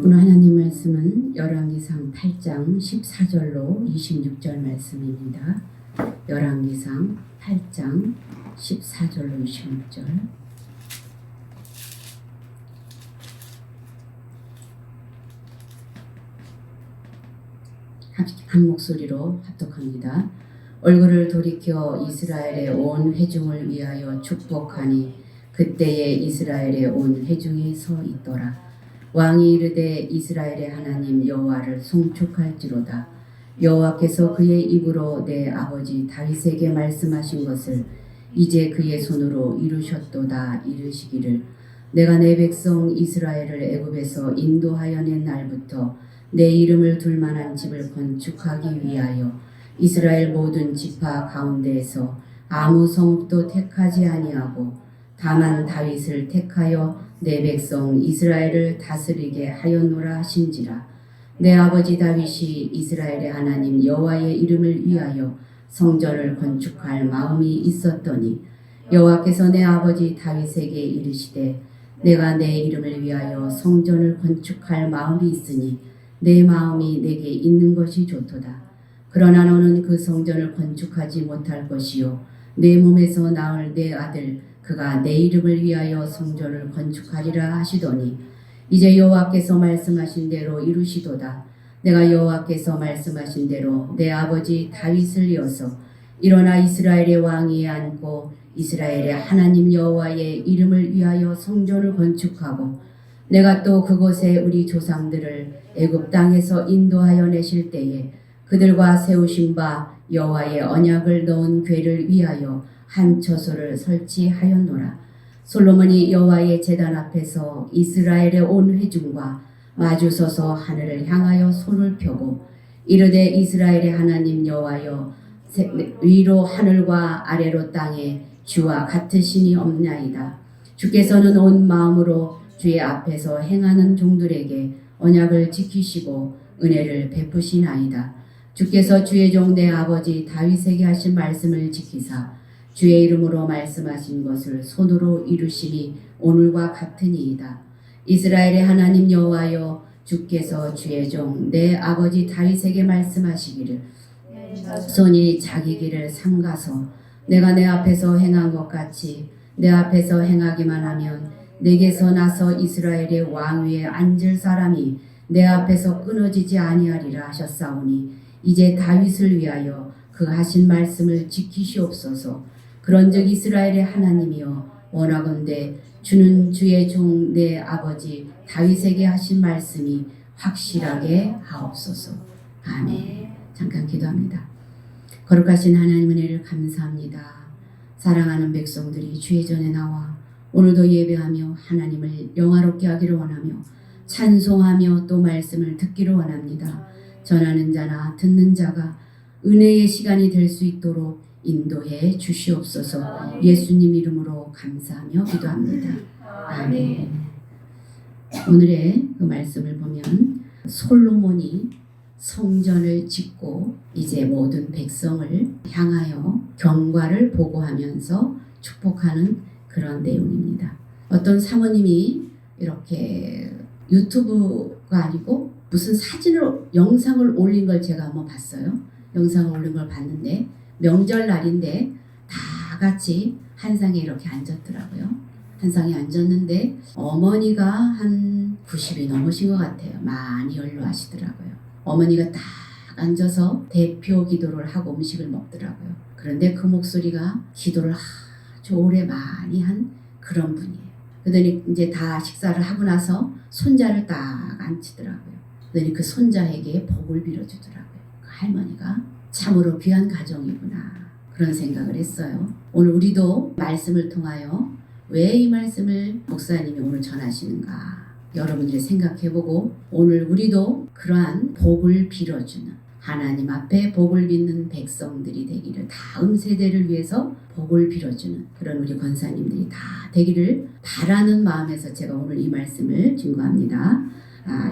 오늘 하나님 말씀은 열왕기상 8장 14절로 26절 말씀입니다. 열왕기상 8장 14절로 26절. 한 목소리로 합독합니다. 얼굴을 돌이켜 이스라엘의 온 회중을 위하여 축복하니 그때에 이스라엘의 온 회중이 서 있더라. 왕이 이르되 이스라엘의 하나님 여호와를 송축할지로다. 여호와께서 그의 입으로 내 아버지 다윗에게 말씀하신 것을 이제 그의 손으로 이루셨도다. 이르시기를 내가 내 백성 이스라엘을 애굽에서 인도하여 낸 날부터 내 이름을 둘 만한 집을 건축하기 위하여 이스라엘 모든 지파 가운데에서 아무 성읍도 택하지 아니하고 다만 다윗을 택하여 내 백성 이스라엘을 다스리게 하였노라 하신지라. 내 아버지 다윗이 이스라엘의 하나님 여호와의 이름을 위하여 성전을 건축할 마음이 있었더니 여호와께서 내 아버지 다윗에게 이르시되 내가 내 이름을 위하여 성전을 건축할 마음이 있으니 내 마음이 내게 있는 것이 좋도다. 그러나 너는 그 성전을 건축하지 못할 것이요 내 몸에서 나을 내 아들 그가 내 이름을 위하여 성전을 건축하리라 하시더니 이제 여호와께서 말씀하신 대로 이루시도다. 내가 여호와께서 말씀하신 대로 내 아버지 다윗을 이어서 일어나 이스라엘의 왕위에 앉고 이스라엘의 하나님 여호와의 이름을 위하여 성전을 건축하고 내가 또 그곳에 우리 조상들을 애굽 땅에서 인도하여 내실 때에 그들과 세우신 바 여호와의 언약을 넣은 궤를 위하여 한 처소를 설치하였노라. 솔로몬이 여호와의 제단 앞에서 이스라엘의 온 회중과 마주서서 하늘을 향하여 손을 펴고 이르되 이스라엘의 하나님 여호와여 위로 하늘과 아래로 땅에 주와 같으 신이 없나이다. 주께서는 온 마음으로 주의 앞에서 행하는 종들에게 언약을 지키시고 은혜를 베푸시나이다. 주께서 주의 종 내 아버지 다윗에게 하신 말씀을 지키사 주의 이름으로 말씀하신 것을 손으로 이루시니 오늘과 같으니이다. 이스라엘의 하나님 여호와여 주께서 주의 종 내 아버지 다윗에게 말씀하시기를 손이 자기 길을 삼가서 내가 내 앞에서 행한 것 같이 내 앞에서 행하기만 하면 내게서 나서 이스라엘의 왕위에 앉을 사람이 내 앞에서 끊어지지 아니하리라 하셨사오니 이제 다윗을 위하여 그 하신 말씀을 지키시옵소서. 그런즉 이스라엘의 하나님이여 원하건대 주는 주의 종 내 아버지 다윗에게 하신 말씀이 확실하게 하옵소서. 아멘. 잠깐 기도합니다. 거룩하신 하나님 은혜를 감사합니다. 사랑하는 백성들이 주의 전에 나와 오늘도 예배하며 하나님을 영화롭게 하기를 원하며 찬송하며 또 말씀을 듣기를 원합니다. 전하는 자나 듣는 자가 은혜의 시간이 될 수 있도록 인도해 주시옵소서. 예수님 이름으로 감사하며 기도합니다. 아멘. 오늘의 그 말씀을 보면 솔로몬이 성전을 짓고 이제 모든 백성을 향하여 경과를 보고하면서 축복하는 그런 내용입니다. 어떤 사모님이 이렇게 유튜브가 아니고 무슨 영상을 올린 걸 제가 한번 봤어요. 영상을 올린 걸 봤는데 명절날인데 다 같이 한 상에 이렇게 앉았더라고요. 한 상에 앉았는데 어머니가 한 90이 넘으신 것 같아요. 많이 연로하시더라고요. 어머니가 딱 앉아서 대표 기도를 하고 음식을 먹더라고요. 그런데 그 목소리가 기도를 아주 오래 많이 한 그런 분이에요. 그러더니 이제 다 식사를 하고 나서 손자를 딱 앉히더라고요. 그러더니 그 손자에게 복을 빌어주더라고요. 그 할머니가 참으로 귀한 가정이구나 그런 생각을 했어요. 오늘 우리도 말씀을 통하여 왜 이 말씀을 목사님이 오늘 전하시는가 여러분들이 생각해보고 오늘 우리도 그러한 복을 빌어주는 하나님 앞에 복을 빚는 백성들이 되기를 다음 세대를 위해서 복을 빌어주는 그런 우리 권사님들이 다 되기를 바라는 마음에서 제가 오늘 이 말씀을 증거합니다.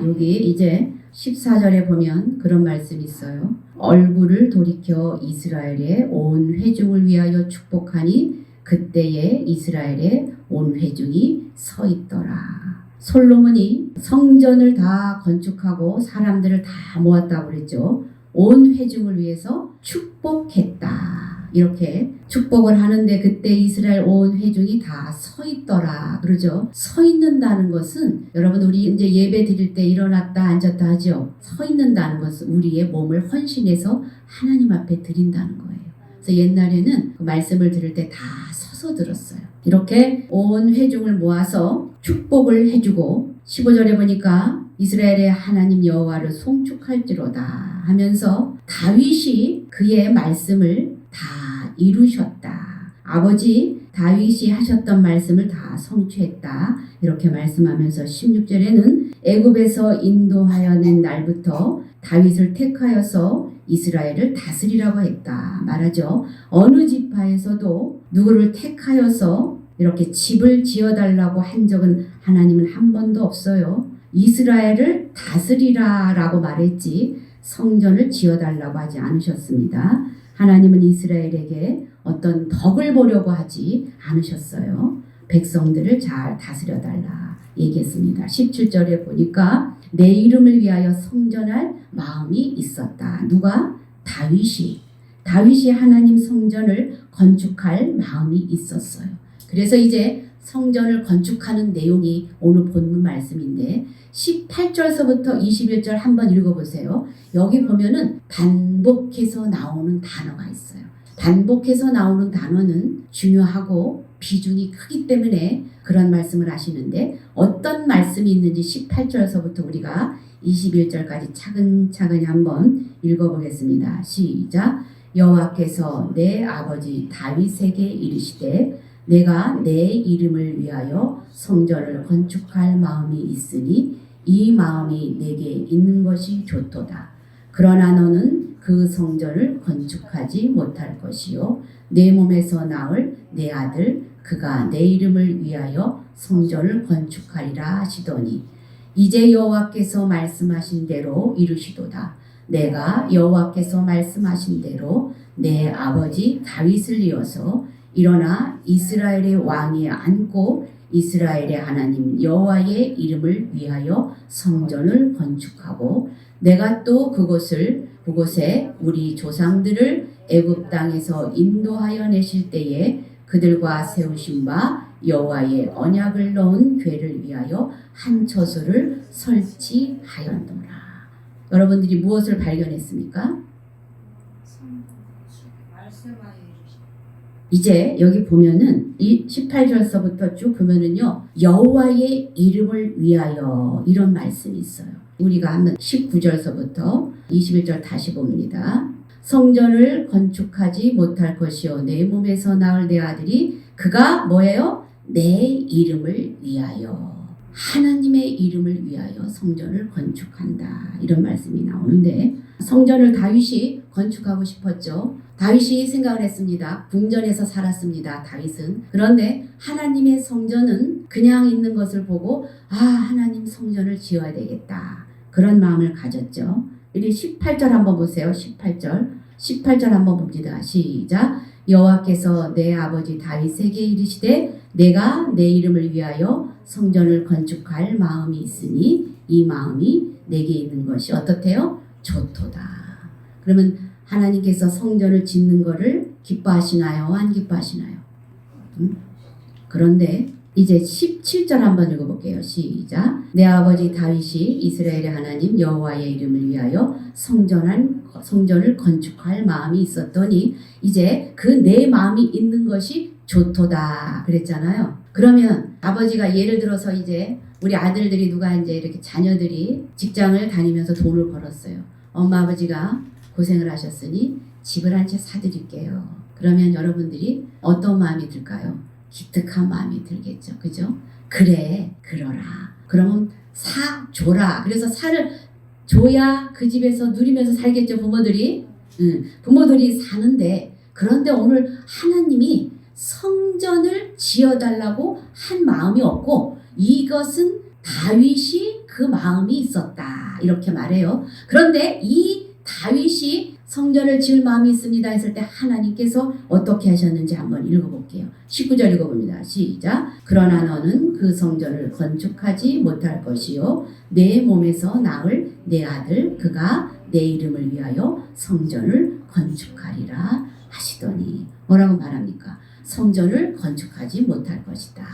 여기 이제 14절에 보면 그런 말씀이 있어요. 얼굴을 돌이켜 이스라엘의 온 회중을 위하여 축복하니 그때에 이스라엘의 온 회중이 서 있더라. 솔로몬이 성전을 다 건축하고 사람들을 다 모았다고 그랬죠. 온 회중을 위해서 축복했다. 이렇게 축복을 하는데 그때 이스라엘 온 회중이 다 서 있더라. 그러죠. 서 있는다는 것은 여러분 우리 이제 예배 드릴 때 일어났다 앉았다 하죠. 서 있는다는 것은 우리의 몸을 헌신해서 하나님 앞에 드린다는 거예요. 그래서 옛날에는 그 말씀을 들을 때 다 서서 들었어요. 이렇게 온 회중을 모아서 축복을 해주고 15절에 보니까 이스라엘의 하나님 여호와를 송축할지로다 하면서 다윗이 그의 말씀을 다 이루셨다. 아버지 다윗이 하셨던 말씀을 다 성취했다. 이렇게 말씀하면서 16절에는 애굽에서 인도하여 낸 날부터 다윗을 택하여서 이스라엘을 다스리라고 했다 말하죠. 어느 지파에서도 누구를 택하여서 이렇게 집을 지어달라고 한 적은 하나님은 한 번도 없어요. 이스라엘을 다스리라 라고 말했지 성전을 지어달라고 하지 않으셨습니다. 하나님은 이스라엘에게 어떤 덕을 보려고 하지 않으셨어요. 백성들을 잘 다스려달라 얘기했습니다. 17절에 보니까 내 이름을 위하여 성전할 마음이 있었다. 누가? 다윗이 하나님 성전을 건축할 마음이 있었어요. 그래서 이제 성전을 건축하는 내용이 오늘 본문 말씀인데 18절서부터 21절 한번 읽어보세요. 여기 보면은 반복해서 나오는 단어가 있어요. 반복해서 나오는 단어는 중요하고 비중이 크기 때문에 그런 말씀을 하시는데 어떤 말씀이 있는지 18절서부터 우리가 21절까지 차근차근히 한번 읽어보겠습니다. 시작. 여호와께서 내 아버지 다윗에게 이르시되 내가 내 이름을 위하여 성전을 건축할 마음이 있으니 이 마음이 내게 있는 것이 좋도다. 그러나 너는 그 성전을 건축하지 못할 것이요 내 몸에서 나을 내 아들 그가 내 이름을 위하여 성전을 건축하리라 하시더니 이제 여호와께서 말씀하신 대로 이루시도다. 내가 여호와께서 말씀하신 대로 내 아버지 다윗을 이어서 일어나 이스라엘의 왕위에 앉고 이스라엘의 하나님 여호와의 이름을 위하여 성전을 건축하고 내가 또 그곳에 우리 조상들을 애굽 땅에서 인도하여 내실 때에 그들과 세우신 바 여호와의 언약을 넣은 궤를 위하여 한 처소를 설치하였노라. 여러분들이 무엇을 발견했습니까? 이제 여기 보면은 이 18절서부터 쭉 보면은요 여호와의 이름을 위하여 이런 말씀이 있어요. 우리가 한번 19절서부터 21절 다시 봅니다. 성전을 건축하지 못할 것이요 내 몸에서 나을 내 아들이 그가 뭐예요? 내 이름을 위하여 하나님의 이름을 위하여 성전을 건축한다 이런 말씀이 나오는데 성전을 다윗이 건축하고 싶었죠. 다윗이 생각을 했습니다. 궁전에서 살았습니다. 다윗은. 그런데 하나님의 성전은 그냥 있는 것을 보고 하나님 성전을 지어야 되겠다. 그런 마음을 가졌죠. 우리 18절 한번 보세요. 18절 한번 봅니다. 시작. 여호와께서 내 아버지 다윗에게 이르시되 내가 내 이름을 위하여 성전을 건축할 마음이 있으니 이 마음이 내게 있는 것이 어떻대요? 좋도다. 그러면 하나님께서 성전을 짓는 것을 기뻐하시나요? 안 기뻐하시나요? 그런데 이제 17절 한번 읽어볼게요. 시작. 내 아버지 다윗이 이스라엘의 하나님 여호와의 이름을 위하여 성전을 건축할 마음이 있었더니 이제 그 내 마음이 있는 것이 좋도다 그랬잖아요. 그러면 아버지가 예를 들어서 이제 우리 아들들이 누가 이제 이렇게 자녀들이 직장을 다니면서 돈을 벌었어요. 엄마 아버지가 고생을 하셨으니 집을 한 채 사드릴게요. 그러면 여러분들이 어떤 마음이 들까요? 기특한 마음이 들겠죠. 그죠? 그래, 그러라. 그러면 줘라. 그래서 사를 줘야 그 집에서 누리면서 살겠죠, 부모들이. 부모들이 사는데, 그런데 오늘 하나님이 성전을 지어달라고 한 마음이 없고, 이것은 다윗이 그 마음이 있었다. 이렇게 말해요. 그런데 이 다윗이 성전을 지을 마음이 있습니다 했을 때 하나님께서 어떻게 하셨는지 한번 읽어볼게요. 19절 읽어봅니다. 시작. 그러나 너는 그 성전을 건축하지 못할 것이요 내 몸에서 낳을 내 아들 그가 내 이름을 위하여 성전을 건축하리라 하시더니 뭐라고 말합니까? 성전을 건축하지 못할 것이다.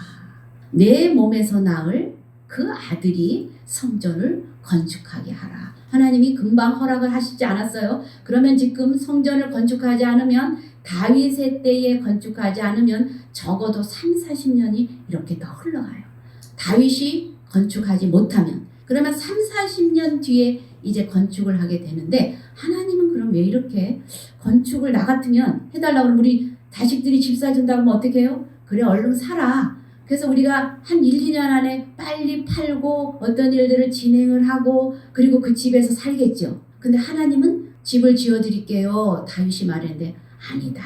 내 몸에서 낳을 그 아들이 성전을 건축하게 하라. 하나님이 금방 허락을 하시지 않았어요. 그러면 지금 성전을 건축하지 않으면 다윗의 때에 건축하지 않으면 적어도 3, 40년이 이렇게 더 흘러가요. 다윗이 건축하지 못하면 그러면 3, 40년 뒤에 이제 건축을 하게 되는데 하나님은 그럼 왜 이렇게 건축을 나 같으면 해달라고 그러면 우리 자식들이 집 사준다고 하면 어떻게 해요? 그래 얼른 살아. 그래서 우리가 한 1, 2년 안에 빨리 팔고 어떤 일들을 진행을 하고 그리고 그 집에서 살겠죠. 근데 하나님은 집을 지어드릴게요. 다윗이 말했는데 아니다.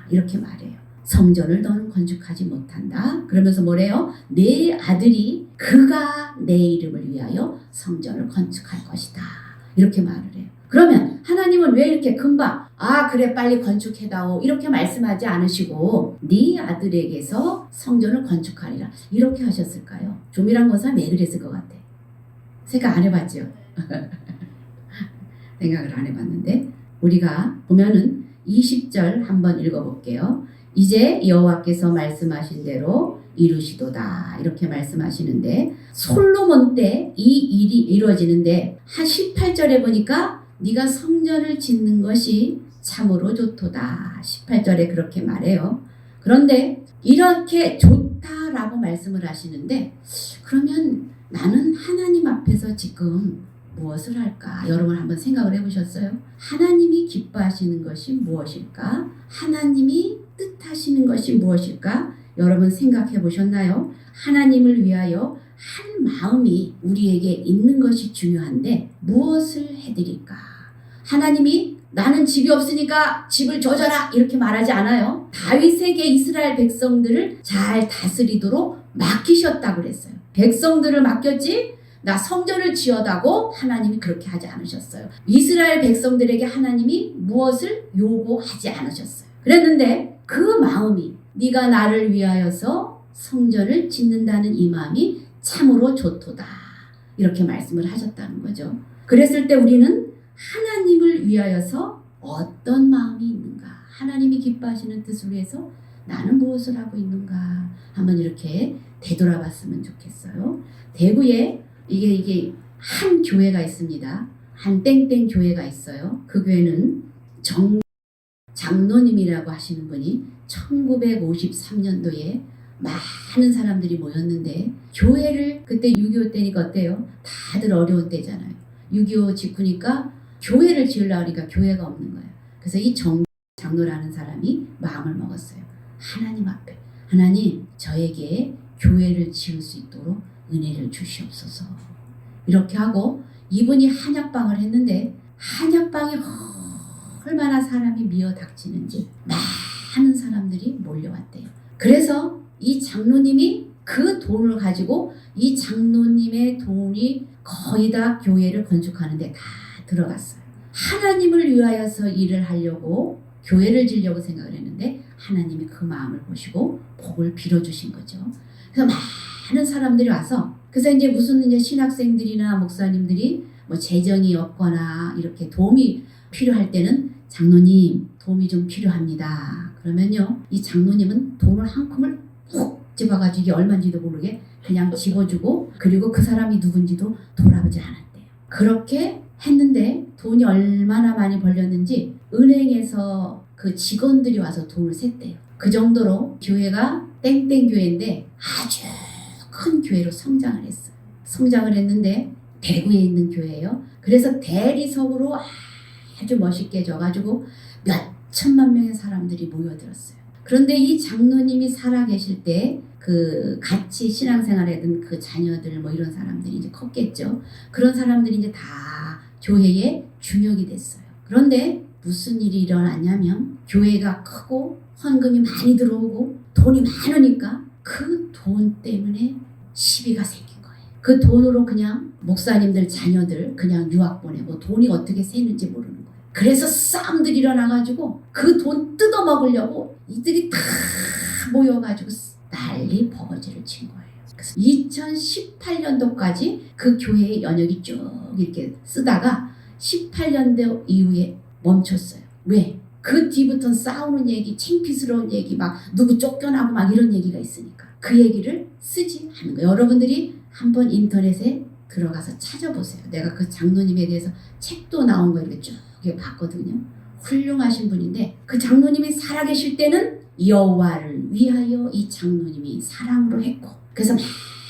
이렇게 말해요. 성전을 너는 건축하지 못한다. 그러면서 뭐래요? 내 아들이 그가 내 이름을 위하여 성전을 건축할 것이다. 이렇게 말을 해요. 그러면 하나님은 왜 이렇게 금방 그래 빨리 건축해다오 이렇게 말씀하지 않으시고 네 아들에게서 성전을 건축하리라 이렇게 하셨을까요? 조미란 권사 왜 그랬을 것 같아? 생각 안 해봤죠? 생각을 안 해봤는데 우리가 보면은 20절 한번 읽어볼게요. 이제 여호와께서 말씀하신 대로 이루시도다 이렇게 말씀하시는데 솔로몬 때 이 일이 이루어지는데 한 18절에 보니까 네가 성전을 짓는 것이 참으로 좋도다. 18절에 그렇게 말해요. 그런데 이렇게 좋다라고 말씀을 하시는데 그러면 나는 하나님 앞에서 지금 무엇을 할까? 여러분 한번 생각을 해보셨어요? 하나님이 기뻐하시는 것이 무엇일까? 하나님이 뜻하시는 것이 무엇일까? 여러분 생각해 보셨나요? 하나님을 위하여 할 마음이 우리에게 있는 것이 중요한데 무엇을 해드릴까? 하나님이 나는 집이 없으니까 집을 줘줘라 이렇게 말하지 않아요. 다윗에게 이스라엘 백성들을 잘 다스리도록 맡기셨다고 그랬어요. 백성들을 맡겼지 나 성전을 지어다고 하나님이 그렇게 하지 않으셨어요. 이스라엘 백성들에게 하나님이 무엇을 요구하지 않으셨어요. 그랬는데 그 마음이 네가 나를 위하여서 성전을 짓는다는 이 마음이 참으로 좋도다. 이렇게 말씀을 하셨다는 거죠. 그랬을 때 우리는 하나님을 위하여서 어떤 마음이 있는가? 하나님이 기뻐하시는 뜻을 위해서 나는 무엇을 하고 있는가? 한번 이렇게 되돌아봤으면 좋겠어요. 대구에 이게 한 교회가 있습니다. 한 땡땡 교회가 있어요. 그 교회는 장로님이라고 하시는 분이 1953년도에 많은 사람들이 모였는데 교회를 그때 6.25 때니까 어때요? 다들 어려운 때잖아요. 6.25 직후니까 교회를 지으려고 하니까 교회가 없는 거예요. 그래서 이 장로라는 사람이 마음을 먹었어요. 하나님 앞에 하나님 저에게 교회를 지을 수 있도록 은혜를 주시옵소서. 이렇게 하고 이분이 한약방을 했는데 한약방에 얼마나 사람이 미어 닥치는지 많은 사람들이 몰려왔대요. 그래서 이 장로님이 그 돈을 가지고 이 장로님의 돈이 거의 다 교회를 건축하는데 다 들어갔어요. 하나님을 위하여서 일을 하려고 교회를 지으려고 생각을 했는데 하나님이 그 마음을 보시고 복을 빌어주신 거죠. 그래서 많은 사람들이 와서 그래서 이제 무슨 이제 신학생들이나 목사님들이 뭐 재정이 없거나 이렇게 도움이 필요할 때는 장로님 도움이 좀 필요합니다. 그러면요 이 장로님은 돈을 한 큼을 푹 집어가지고 이게 얼마인지도 모르게 그냥 집어주고 그리고 그 사람이 누군지도 돌아보지 않았대요. 그렇게 했는데 돈이 얼마나 많이 벌렸는지 은행에서 그 직원들이 와서 돈을 셌대요. 그 정도로 교회가 땡땡 교회인데 아주 큰 교회로 성장을 했어요. 성장을 했는데 대구에 있는 교회예요. 그래서 대리석으로 아주 멋있게 져가지고 몇 천만 명의 사람들이 모여들었어요. 그런데 이 장로님이 살아계실 때 그 같이 신앙생활하던 그 자녀들 뭐 이런 사람들이 이제 컸겠죠. 그런 사람들이 이제 다 교회에 중역이 됐어요. 그런데 무슨 일이 일어났냐면 교회가 크고 헌금이 많이 들어오고 돈이 많으니까 그 돈 때문에 시비가 생긴 거예요. 그 돈으로 그냥 목사님들 자녀들 그냥 유학 보내고 돈이 어떻게 새는지 모르는 거예요. 그래서 싸움들이 일어나가지고 그 돈 뜯어먹으려고 이들이 다 모여가지고 난리 버거지를 친 거예요. 그래서 2018년도까지 그 교회의 연역이 쭉 이렇게 쓰다가 18년도 이후에 멈췄어요. 왜? 그 뒤부터는 싸우는 얘기, 창피스러운 얘기, 막 누구 쫓겨나고 막 이런 얘기가 있으니까 그 얘기를 쓰지 않는 거예요. 여러분들이 한번 인터넷에 들어가서 찾아보세요. 내가 그 장로님에 대해서 책도 나온 거 이렇게 쭉 봤거든요. 훌륭하신 분인데 그 장로님이 살아계실 때는 여호와를 위하여 이 장로님이 사랑으로 했고 그래서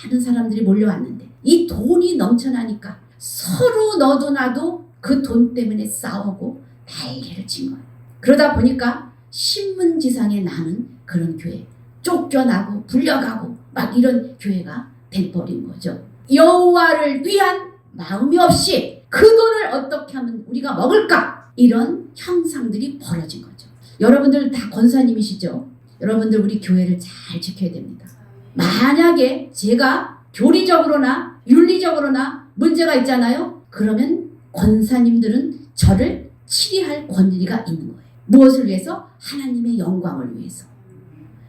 많은 사람들이 몰려왔는데 이 돈이 넘쳐나니까 서로 너도 나도 그 돈 때문에 싸우고 난리를 친 거예요. 그러다 보니까 신문지상에 나는 그런 교회 쫓겨나고 불려가고 막 이런 교회가 돼버린 거죠. 여호와를 위한 마음이 없이 그 돈을 어떻게 하면 우리가 먹을까? 이런 형상들이 벌어진 거죠. 여러분들 다 권사님이시죠? 여러분들 우리 교회를 잘 지켜야 됩니다. 만약에 제가 교리적으로나 윤리적으로나 문제가 있잖아요. 그러면 권사님들은 저를 치리할 권리가 있는 거예요. 무엇을 위해서? 하나님의 영광을 위해서.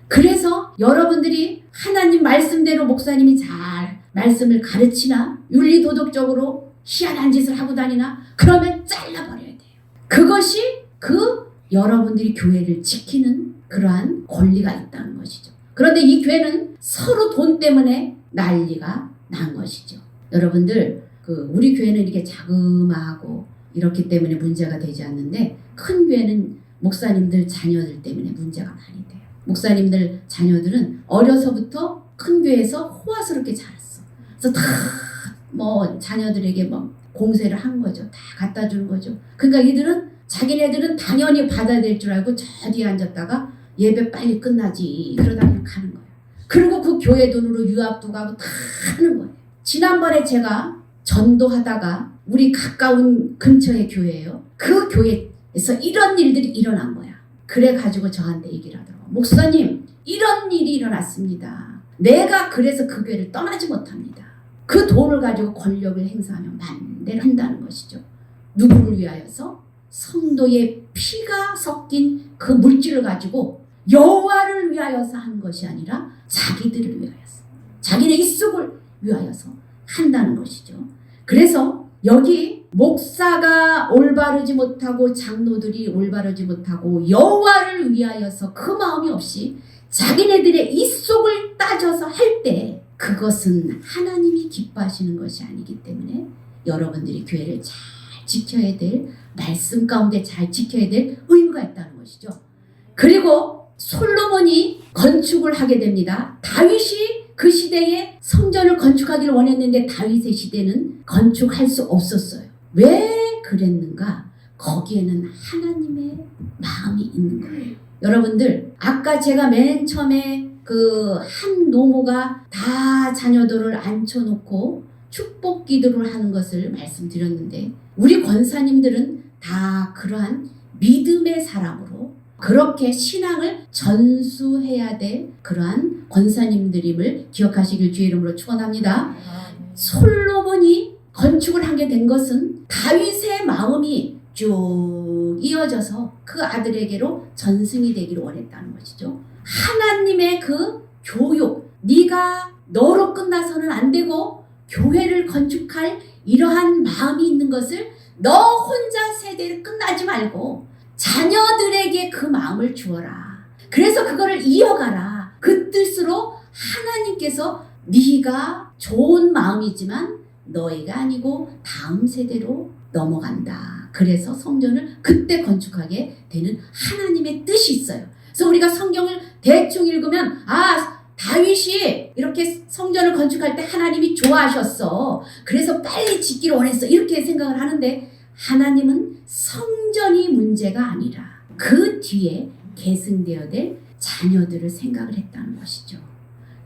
그래서 여러분들이 하나님 말씀대로 목사님이 잘 말씀을 가르치나 윤리도덕적으로 희한한 짓을 하고 다니나 그러면 잘라버려야 돼요. 그것이 그 여러분들이 교회를 지키는 그러한 권리가 있다는 것이죠. 그런데 이 교회는 서로 돈 때문에 난리가 난 것이죠. 여러분들 우리 교회는 이렇게 자그마하고 이렇기 때문에 문제가 되지 않는데 큰 교회는 목사님들 자녀들 때문에 문제가 많이 돼요. 목사님들 자녀들은 어려서부터 큰 교회에서 호화스럽게 자랐어. 그래서 다 자녀들에게 공세를 한 거죠. 다 갖다 주는 거죠. 그러니까 이들은 자기네들은 당연히 받아야 될 줄 알고 저 뒤에 앉았다가 예배 빨리 끝나지 그러다 그냥 가는 거예요. 그리고 그 교회 돈으로 유학도 가고 다 하는 거예요. 지난번에 제가 전도하다가 우리 가까운 근처의 교회예요. 그 교회에서 이런 일들이 일어난 거야. 그래가지고 저한테 얘기를 하더라고. 목사님 이런 일이 일어났습니다. 내가 그래서 그 교회를 떠나지 못합니다. 그 돈을 가지고 권력을 행사하면 만대로 한다는 것이죠. 누구를 위하여서? 성도의 피가 섞인 그 물질을 가지고 여호와를 위하여서 한 것이 아니라 자기들을 위하여서 자기네 입속을 위하여서 한다는 것이죠. 그래서 여기 목사가 올바르지 못하고 장로들이 올바르지 못하고 여호와를 위하여서 그 마음이 없이 자기네들의 입속을 따져서 할 때 그것은 하나님이 기뻐하시는 것이 아니기 때문에 여러분들이 교회를 잘 지켜야 될 말씀 가운데 잘 지켜야 될 의무가 있다는 것이죠. 그리고 솔로몬이 건축을 하게 됩니다. 다윗이 그 시대에 성전을 건축하기를 원했는데 다윗의 시대는 건축할 수 없었어요. 왜 그랬는가? 거기에는 하나님의 마음이 있는 거예요. 여러분들 아까 제가 맨 처음에 그 한 노모가 다 자녀들을 앉혀놓고 축복 기도를 하는 것을 말씀드렸는데 우리 권사님들은 다 그러한 믿음의 사람으로 그렇게 신앙을 전수해야 될 그러한 권사님들임을 기억하시길 주의 이름으로 축원합니다. 솔로몬이 건축을 하게 된 것은 다윗의 마음이 쭉 이어져서 그 아들에게로 전승이 되기를 원했다는 것이죠. 하나님의 그 교육, 네가 너로 끝나서는 안 되고 교회를 건축할 이러한 마음이 있는 것을 너 혼자 세대를 끝나지 말고 자녀들에게 그 마음을 주어라. 그래서 그거를 이어가라. 그 뜻으로 하나님께서 네가 좋은 마음이지만 너희가 아니고 다음 세대로 넘어간다. 그래서 성전을 그때 건축하게 되는 하나님의 뜻이 있어요. 그래서 우리가 성경을 대충 읽으면 다윗이 이렇게 성전을 건축할 때 하나님이 좋아하셨어. 그래서 빨리 짓기를 원했어. 이렇게 생각을 하는데 하나님은 성전이 문제가 아니라 그 뒤에 계승되어야 될 자녀들을 생각을 했다는 것이죠.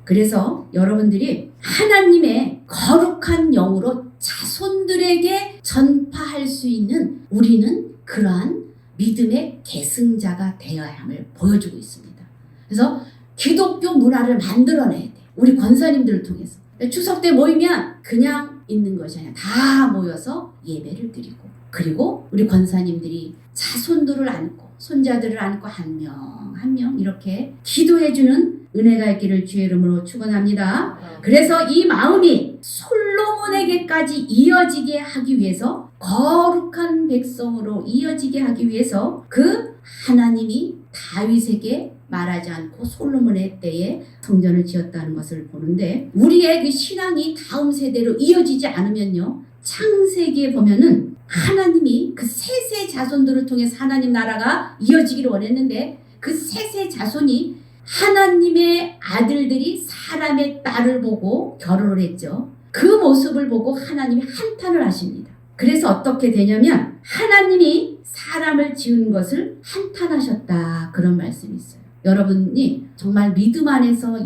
그래서 여러분들이 하나님의 거룩한 영으로 자손들에게 전파할 수 있는 우리는 그러한 믿음의 계승자가 되어야 함을 보여주고 있습니다. 그래서 기독교 문화를 만들어내야 돼. 우리 권사님들을 통해서. 추석 때 모이면 그냥 있는 것이 아니라 다 모여서 예배를 드리고 그리고 우리 권사님들이 자손들을 안고 손자들을 안고 한 명 한 명 이렇게 기도해주는 은혜가 있기를 주의 이름으로 축원합니다. 그래서 이 마음이 솔로몬에게까지 이어지게 하기 위해서, 거룩한 백성으로 이어지게 하기 위해서 그 하나님이 다윗에게 말하지 않고 솔로몬의 때에 성전을 지었다는 것을 보는데, 우리의 그 신앙이 다음 세대로 이어지지 않으면요, 창세기에 보면은 하나님이 그 셋의 자손들을 통해서 하나님 나라가 이어지기를 원했는데, 그 셋의 자손이 하나님의 아들들이 사람의 딸을 보고 결혼을 했죠. 그 모습을 보고 하나님이 한탄을 하십니다. 그래서 어떻게 되냐면 하나님이 사람을 지은 것을 한탄하셨다, 그런 말씀이 있어요. 여러분이 정말 믿음 안에서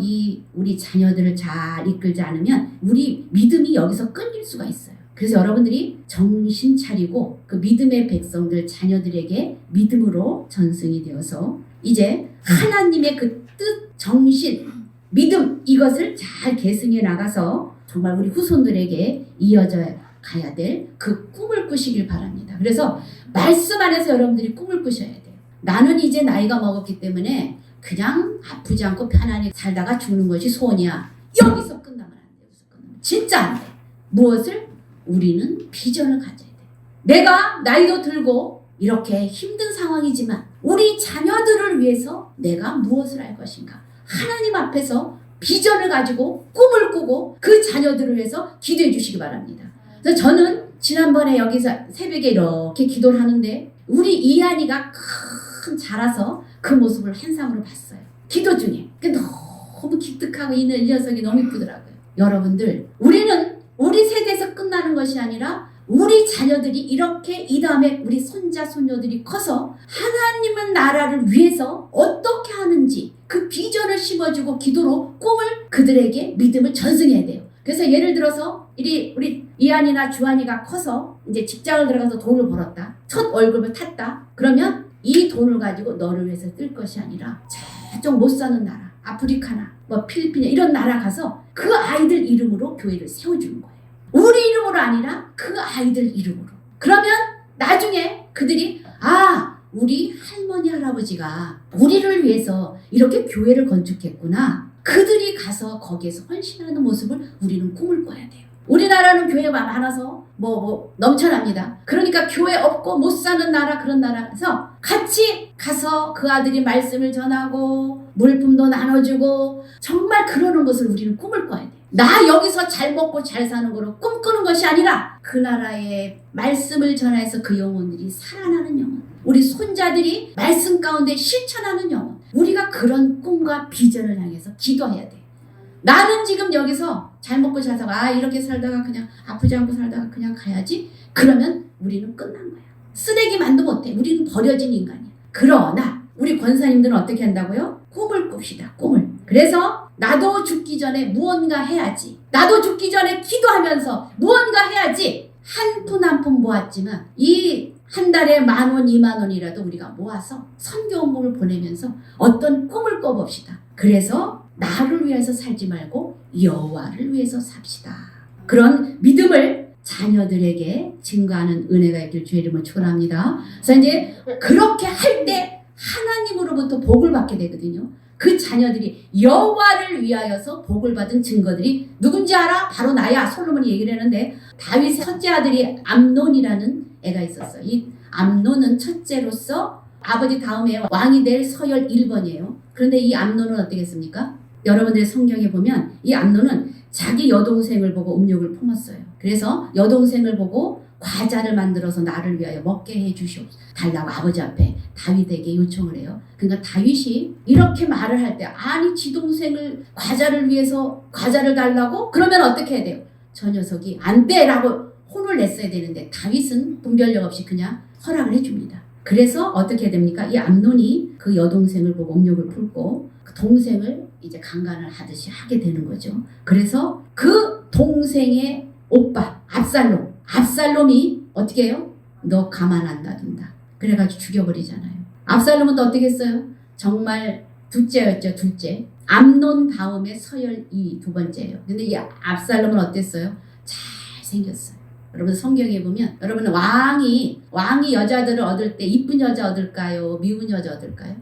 우리 자녀들을 잘 이끌지 않으면 우리 믿음이 여기서 끊길 수가 있어요. 그래서 여러분들이 정신 차리고 그 믿음의 백성들, 자녀들에게 믿음으로 전승이 되어서 이제 하나님의 그 뜻, 정신, 믿음, 이것을 잘 계승해 나가서 정말 우리 후손들에게 이어져 가야 될 그 꿈을 꾸시길 바랍니다. 그래서 말씀 안에서 여러분들이 꿈을 꾸셔야 돼요. 나는 이제 나이가 먹었기 때문에 그냥 아프지 않고 편안히 살다가 죽는 것이 소원이야. 여기서 끝나면 안 돼. 여기서 끝나면 진짜 안 돼. 무엇을? 우리는 비전을 가져야 돼. 내가 나이도 들고 이렇게 힘든 상황이지만 우리 자녀들을 위해서 내가 무엇을 할 것인가? 하나님 앞에서 비전을 가지고 꿈을 꾸고 그 자녀들을 위해서 기도해 주시기 바랍니다. 그래서 저는 지난번에 여기서 새벽에 이렇게 기도를 하는데 우리 이한이가 큰 자라서 그 모습을 한상으로 봤어요. 기도 중에. 너무 기특하고 이 녀석이 너무 이쁘더라고요. 여러분들, 우리는 우리 세대에서 끝나는 것이 아니라 우리 자녀들이 이렇게 이 다음에 우리 손자 손녀들이 커서 하나님의 나라를 위해서 어떻게 하는지 그 비전을 심어주고 기도로 꿈을 그들에게 믿음을 전승해야 돼요. 그래서 예를 들어서 우리 이한이나 주한이가 커서 이제 직장을 들어가서 돈을 벌었다. 첫 월급을 탔다. 그러면 이 돈을 가지고 너를 위해서 뜰 것이 아니라 저쪽 못 사는 나라, 아프리카나 뭐 필리핀 이런 나라 가서 그 아이들 이름으로 교회를 세워주는 거예요. 우리 이름으로 아니라 그 아이들 이름으로. 그러면 나중에 그들이 우리 할머니 할아버지가 우리를 위해서 이렇게 교회를 건축했구나. 그들이 가서 거기에서 헌신하는 모습을 우리는 꿈을 꿔야 돼요. 우리나라는 교회가 많아서 넘쳐납니다. 그러니까 교회 없고 못 사는 나라, 그런 나라에서 같이 가서 그 아들이 말씀을 전하고 물품도 나눠주고 정말 그러는 것을 우리는 꿈을 꿔야 돼요. 나 여기서 잘 먹고 잘 사는 거로 꿈꾸는 것이 아니라 그 나라의 말씀을 전해서 그 영혼들이 살아나는 영혼, 우리 손자들이 말씀 가운데 실천하는 영혼, 우리가 그런 꿈과 비전을 향해서 기도해야 돼. 나는 지금 여기서 잘 먹고 잘 사고 이렇게 살다가 그냥 아프지 않고 살다가 그냥 가야지. 그러면 우리는 끝난 거야. 쓰레기만도 못해. 우리는 버려진 인간이야. 그러나 우리 권사님들은 어떻게 한다고요? 꿈을 꿉시다. 꿈을. 그래서 나도 죽기 전에 무언가 해야지. 나도 죽기 전에 기도하면서 무언가 해야지. 한 푼 한 푼 모았지만 이 한 달에 10,000원, 20,000원이라도 우리가 모아서 선교원금을 보내면서 어떤 꿈을 꿔봅시다. 그래서 나를 위해서 살지 말고 여호와를 위해서 삽시다. 그런 믿음을 자녀들에게 증거하는 은혜가 있길 주의 이름으로 축원합니다. 그래서 이제 그렇게 할 때 하나님으로부터 복을 받게 되거든요. 그 자녀들이 여호와를 위하여서 복을 받은 증거들이 누군지 알아? 바로 나야. 솔로몬이 얘기를 했는데 다윗의 첫째 아들이 암논이라는 애가 있었어. 이 암논은 첫째로서 아버지 다음에 왕이 될 서열 1번이에요. 그런데 이 암논은 어떻겠습니까? 여러분들의 성경에 보면 이 암논은 자기 여동생을 보고 음욕을 품었어요. 그래서 여동생을 보고 과자를 만들어서 나를 위하여 먹게 해주시옵소서 달라고 아버지 앞에 다윗에게 요청을 해요. 그러니까 다윗이 이렇게 말을 할 때 아니 지 동생을 과자를 위해서 과자를 달라고? 그러면 어떻게 해야 돼요? 저 녀석이 안 돼라고 혼을 냈어야 되는데 다윗은 분별력 없이 그냥 허락을 해줍니다. 그래서 어떻게 됩니까? 이 암논이 그 여동생을 보고 음욕을 품고 그 동생을 이제 강간을 하듯이 하게 되는 거죠. 그래서 그 동생의 오빠 압살롬이 어떻게 해요? 너 가만 안 놔둔다. 그래가지고 죽여버리잖아요. 압살롬은 또 어떻게 했어요? 정말 둘째였죠. 둘째. 암논 다음에 서열 2, 두 번째예요. 근데 이 압살롬은 어땠어요? 잘생겼어요. 여러분 성경에 보면 여러분 왕이 여자들을 얻을 때 이쁜 여자 얻을까요? 미운 여자 얻을까요?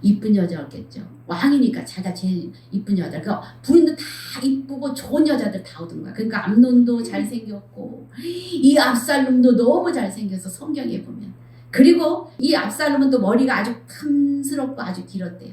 이쁜 여자 얻겠죠. 왕이니까 자기가 제일 이쁜 여자. 그러니까 부인도 다 이쁘고 좋은 여자들 다 얻은 거야. 그러니까 암논도 잘생겼고 이 압살롬도 너무 잘생겨서 성경에 보면. 그리고 이 압살롬은 또 머리가 아주 탐스럽고 아주 길었대요.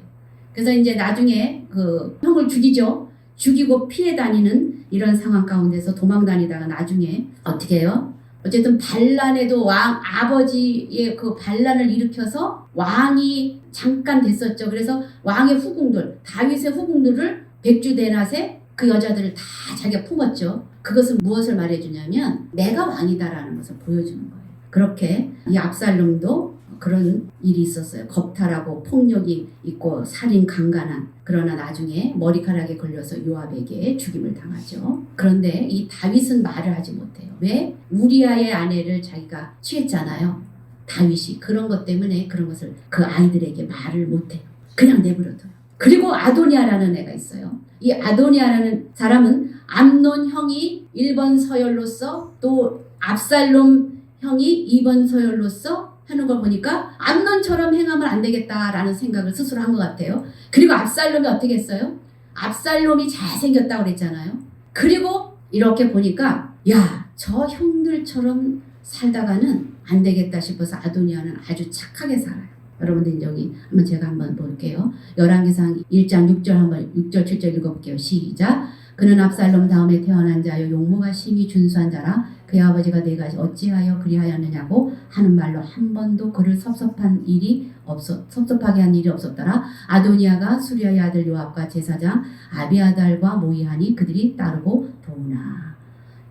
그래서 이제 나중에 그 형을 죽이죠. 죽이고 피해 다니는 이런 상황 가운데서 도망 다니다가 나중에 어떻게 해요? 어쨌든 반란에도 왕 아버지의 그 반란을 일으켜서 왕이 잠깐 됐었죠. 그래서 왕의 후궁들, 다윗의 후궁들을 백주대낮에 그 여자들을 다 자기가 품었죠. 그것은 무엇을 말해주냐면 내가 왕이다라는 것을 보여주는 거예요. 그렇게 이 압살롬도 그런 일이 있었어요. 겁탈하고 폭력이 있고 살인 강간한. 그러나 나중에 머리카락에 걸려서 요압에게 죽임을 당하죠. 그런데 이 다윗은 말을 하지 못해요. 왜? 우리아의 아내를 자기가 취했잖아요. 다윗이 그런 것 때문에 그런 것을 그 아이들에게 말을 못해요. 그냥 내버려둬요. 그리고 아도니아라는 애가 있어요. 이 아도니아라는 사람은 암논 형이 1번 서열로서 또 압살롬 형이 2번 서열로서 하는 걸 보니까 암논처럼 행하면 안 되겠다라는 생각을 스스로 한 것 같아요. 그리고 압살롬이 어떻게 했어요? 압살롬이 잘생겼다고 그랬잖아요. 그리고 이렇게 보니까 야, 저 형들처럼 살다가는 안 되겠다 싶어서 아도니아는 아주 착하게 살아요. 여러분들 여기 한번 제가 한번 볼게요. 열왕기상 1장 6절 한번 6절 7절 읽어볼게요. 시작. 그는 압살롬 다음에 태어난 자여 용모가 심히 준수한 자라 그의 아버지가 내가 어찌하여 그리하였느냐고 하는 말로 한 번도 그를 섭섭하게 한 일이 없었더라. 아도니아가 수리아의 아들 요압과 제사장 아비아달과 모이하니 그들이 따르고 도우나.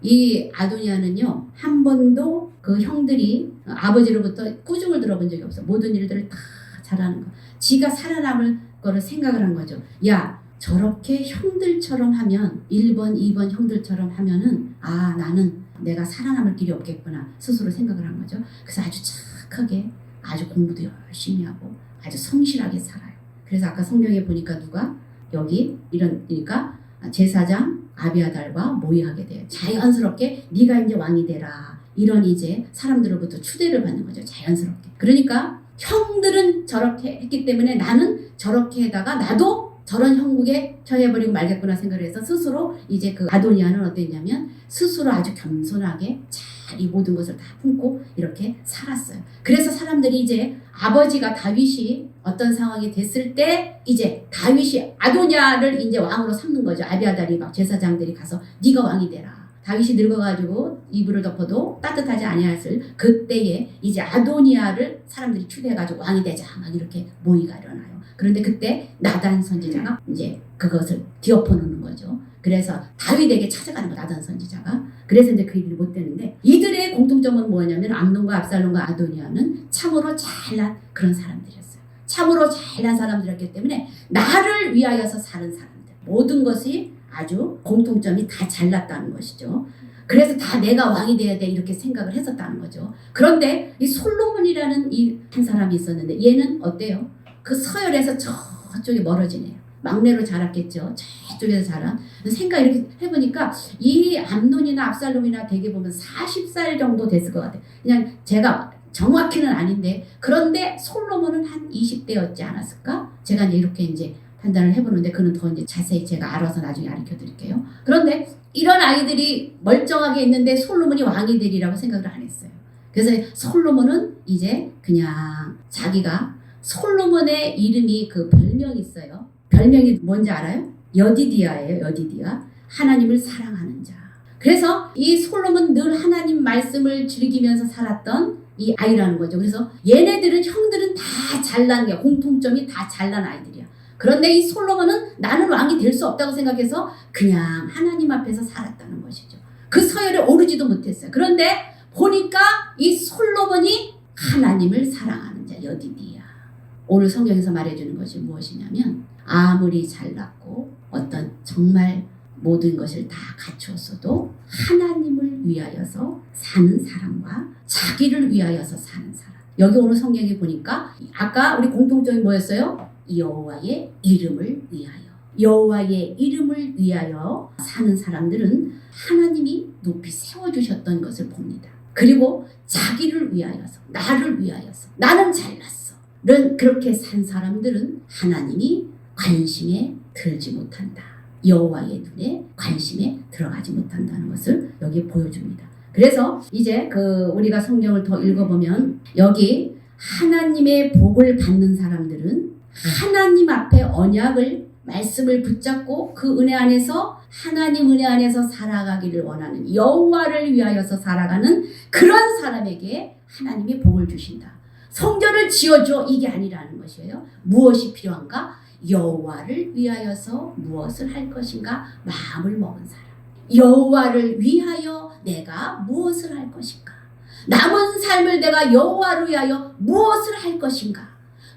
이 아도니아는요 한 번도 그 형들이 아버지로부터 꾸중을 들어본 적이 없어. 모든 일들을 다 잘하는 거. 지가 살아남을 거를 생각을 한 거죠. 야, 저렇게 형들처럼 하면 1번, 2번 형들처럼 하면은 아 나는 내가 살아남을 길이 없겠구나 스스로 생각을 한 거죠. 그래서 아주 착하게 아주 공부도 열심히 하고 아주 성실하게 살아요. 그래서 아까 성경에 보니까 누가 여기 이러니까 제사장 아비아달과 모의하게 돼요. 자연스럽게 네가 이제 왕이 되라. 이런 이제 사람들로부터 추대를 받는 거죠. 자연스럽게. 그러니까 형들은 저렇게 했기 때문에 나는 저렇게 해다가 나도 저런 형국에 처해버리고 말겠구나 생각을 해서 스스로 이제 그 아도니아는 어땠냐면 스스로 아주 겸손하게 잘 이 모든 것을 다 품고 이렇게 살았어요. 그래서 사람들이 이제 아버지가 다윗이 어떤 상황이 됐을 때 이제 다윗이 아도니아를 이제 왕으로 삼는 거죠. 아비아달이 막 제사장들이 가서 네가 왕이 되라. 다윗이 늙어가지고 이불을 덮어도 따뜻하지 아니했을 그때에 이제 아도니아를 사람들이 추대해가지고 왕이 되자 막 이렇게 모의가 일어나요. 그런데 그때 나단 선지자가 이제 그것을 뒤엎어놓는 거죠. 그래서 다윗에게 찾아가는 거 나단 선지자가. 그래서 이제 그 일이 못 되는데 이들의 공통점은 뭐냐면 암논과 압살롬과 아도니아는 참으로 잘난 그런 사람들이었어요. 참으로 잘난 사람들이었기 때문에 나를 위하여서 사는 사람들. 모든 것이 아주 공통점이 다 잘났다는 것이죠. 그래서 다 내가 왕이 돼야 돼 이렇게 생각을 했었다는 거죠. 그런데 이 솔로몬이라는 이 한 사람이 있었는데 얘는 어때요? 그 서열에서 저쪽에 멀어지네요. 막내로 자랐겠죠. 저쪽에서 자란. 생각 이렇게 해보니까 이 암논이나 압살롬이나 되게 보면 40살 정도 됐을 것 같아요. 그냥 제가 정확히는 아닌데 그런데 솔로몬은 한 20대였지 않았을까? 제가 이제 이렇게 이제 판단을 해보는데 그는 더 이제 자세히 제가 알아서 나중에 가르쳐 드릴게요. 그런데 이런 아이들이 멀쩡하게 있는데 솔로몬이 왕이 되리라고 생각을 안 했어요. 그래서 솔로몬은 이제 그냥 자기가 솔로몬의 이름이 그 별명이 있어요. 별명이 뭔지 알아요? 여디디아예요. 여디디아. 하나님을 사랑하는 자. 그래서 이 솔로몬 늘 하나님 말씀을 즐기면서 살았던 이 아이라는 거죠. 그래서 얘네들은 형들은 다 잘난 게 공통점이 다 잘난 아이들이야. 그런데 이 솔로몬은 나는 왕이 될 수 없다고 생각해서 그냥 하나님 앞에서 살았다는 것이죠. 그 서열에 오르지도 못했어요. 그런데 보니까 이 솔로몬이 하나님을 사랑하는 자 여디디아. 오늘 성경에서 말해주는 것이 무엇이냐면 아무리 잘났고 어떤 정말 모든 것을 다 갖추었어도 하나님을 위하여서 사는 사람과 자기를 위하여서 사는 사람. 여기 오늘 성경에 보니까 아까 우리 공통점이 뭐였어요? 여호와의 이름을 위하여. 여호와의 이름을 위하여 사는 사람들은 하나님이 높이 세워주셨던 것을 봅니다. 그리고 자기를 위하여서, 나를 위하여서, 나는 잘났어. 그렇게 산 사람들은 하나님이 관심에 들지 못한다. 여호와의 눈에 관심에 들어가지 못한다는 것을 여기 보여줍니다. 그래서 이제 우리가 성경을 더 읽어보면 여기 하나님의 복을 받는 사람들은 하나님 앞에 언약을 말씀을 붙잡고 그 은혜 안에서 하나님 은혜 안에서 살아가기를 원하는 여호와를 위하여서 살아가는 그런 사람에게 하나님이 복을 주신다. 성전을 지어줘 이게 아니라는 것이에요. 무엇이 필요한가? 여호와를 위하여서 무엇을 할 것인가? 마음을 먹은 사람. 여호와를 위하여 내가 무엇을 할 것인가? 남은 삶을 내가 여호와를 위하여 무엇을 할 것인가?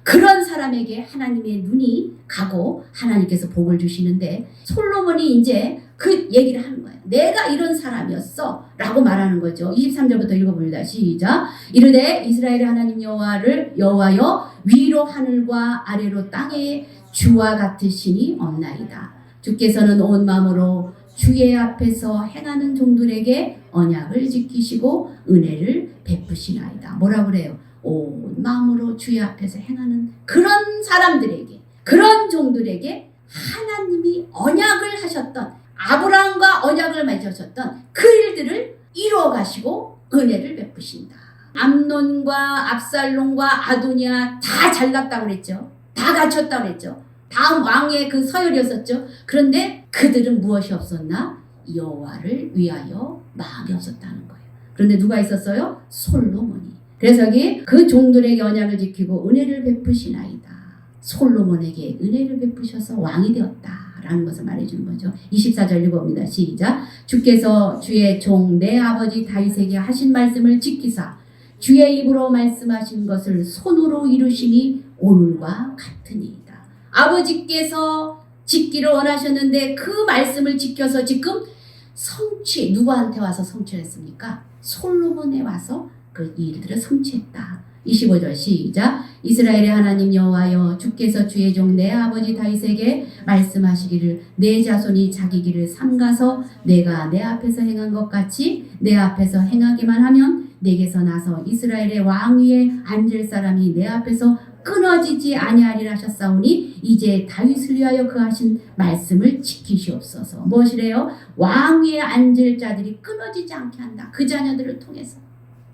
그런 사람에게 하나님의 눈이 가고 하나님께서 복을 주시는데 솔로몬이 이제 그 얘기를 하는 거예요. 내가 이런 사람이었어 라고 말하는 거죠. 23절부터 읽어봅니다. 시작. 이르되 이스라엘의 하나님 여호와여 위로 하늘과 아래로 땅에 주와 같으시니 없나이다. 주께서는 온 마음으로 주의 앞에서 행하는 종들에게 언약을 지키시고 은혜를 베푸시나이다. 뭐라 그래요? 온 마음으로 주의 앞에서 행하는 그런 사람들에게, 그런 종들에게 하나님이 언약을 하셨던, 아브라함과 언약을 맺으셨던 그 일들을 이루어 가시고 은혜를 베푸신다. 암논과 압살롬과 아도니아 다 잘났다고 그랬죠. 다 갖췄다고 그랬죠. 다음 왕의 그 서열이었었죠. 그런데 그들은 무엇이 없었나? 여호와를 위하여 마음이 없었다는 거예요. 그런데 누가 있었어요? 솔로몬이. 그래서 여기 그 종들에게 언약을 지키고 은혜를 베푸시나이다. 솔로몬에게 은혜를 베푸셔서 왕이 되었다라는 것을 말해주는 거죠. 24절 읽어봅니다. 시작. 주께서 주의 종 내 아버지 다윗에게 하신 말씀을 지키사 주의 입으로 말씀하신 것을 손으로 이루시니 오늘과 같으니이다. 아버지께서 짓기를 원하셨는데 그 말씀을 지켜서 지금 누구한테 와서 성취했습니까? 솔로몬에 와서 그 일들을 성취했다. 25절 시작. 이스라엘의 하나님 여호와여 주께서 주의 종 내 아버지 다윗에게 말씀하시기를 내 자손이 자기 길을 삼가서 내가 내 앞에서 행한 것 같이 내 앞에서 행하기만 하면 내게서 나서 이스라엘의 왕 위에 앉을 사람이 내 앞에서 끊어지지 아니하리라 하셨사오니 이제 다윗을 위하여 그 하신 말씀을 지키시옵소서. 무엇이래요? 왕 위에 앉을 자들이 끊어지지 않게 한다. 그 자녀들을 통해서.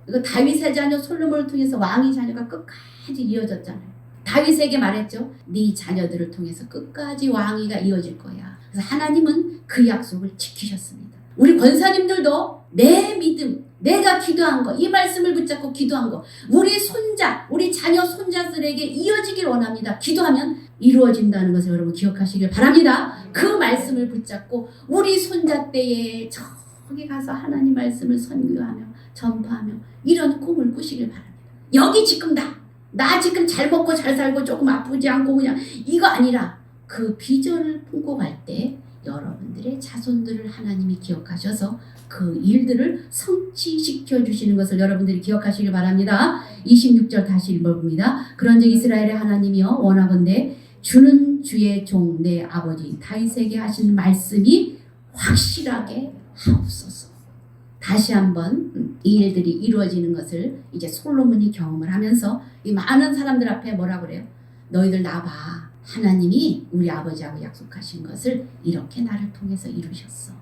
이거 다윗의 자녀 솔로몬을 통해서 왕의 자녀가 끝까지 이어졌잖아요. 다윗에게 말했죠. 네 자녀들을 통해서 끝까지 왕위가 이어질 거야. 그래서 하나님은 그 약속을 지키셨습니다. 우리 권사님들도 내 믿음, 내가 기도한 거, 이 말씀을 붙잡고 기도한 거, 우리 손자, 우리 자녀 손자들에게 이어지길 원합니다. 기도하면 이루어진다는 것을 여러분 기억하시길 바랍니다. 그 말씀을 붙잡고 우리 손자 때에 저기 가서 하나님 말씀을 선교하며 전파하며 이런 꿈을 꾸시길 바랍니다. 여기 지금 나 지금 잘 먹고 잘 살고 조금 아프지 않고 그냥 이거 아니라 그 비전을 품고 갈 때 여러분들의 자손들을 하나님이 기억하셔서 그 일들을 성취시켜 주시는 것을 여러분들이 기억하시길 바랍니다. 26절 다시 읽어봅니다. 그런즉 이스라엘의 하나님이여 원하건대 주는 주의 종 내 아버지 다윗에게 하신 말씀이 확실하게 하옵소서. 다시 한번 이 일들이 이루어지는 것을 이제 솔로몬이 경험을 하면서 이 많은 사람들 앞에 뭐라 그래요? 너희들 나봐. 하나님이 우리 아버지하고 약속하신 것을 이렇게 나를 통해서 이루셨어.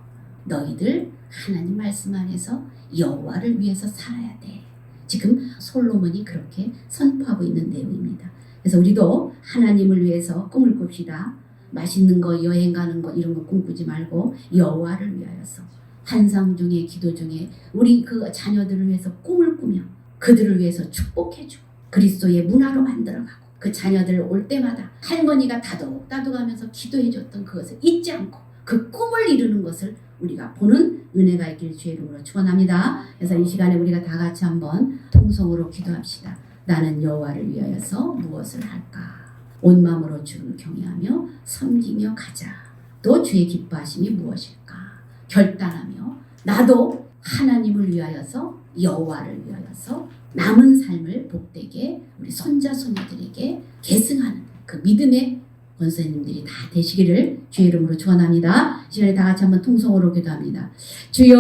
너희들 하나님 말씀 안에서 여호와를 위해서 살아야 돼. 지금 솔로몬이 그렇게 선포하고 있는 내용입니다. 그래서 우리도 하나님을 위해서 꿈을 꿉시다. 맛있는 거, 여행 가는 거 이런 거 꿈꾸지 말고 여호와를 위하여서 환상 중에 기도 중에 우리 그 자녀들을 위해서 꿈을 꾸며 그들을 위해서 축복해주고 그리스도의 문화로 만들어가고 그 자녀들 올 때마다 할머니가 다독다독하면서 기도해줬던 그것을 잊지 않고 그 꿈을 이루는 것을 우리가 보는 은혜가 있길 주의 이름으로 축원합니다. 그래서 이 시간에 우리가 다 같이 한번 통성으로 기도합시다. 나는 여호와를 위하여서 무엇을 할까? 온 마음으로 주를 경외하며 섬기며 가자. 또 주의 기뻐하심이 무엇일까? 결단하며 나도 하나님을 위하여서 여호와를 위하여서 남은 삶을 복되게 우리 손자 손녀들에게 계승하는 그 믿음의 권사님들이 다 되시기를 주의 이름으로 축원합니다. 이 시간에 다 같이 한번 통성으로 기도합니다. 주여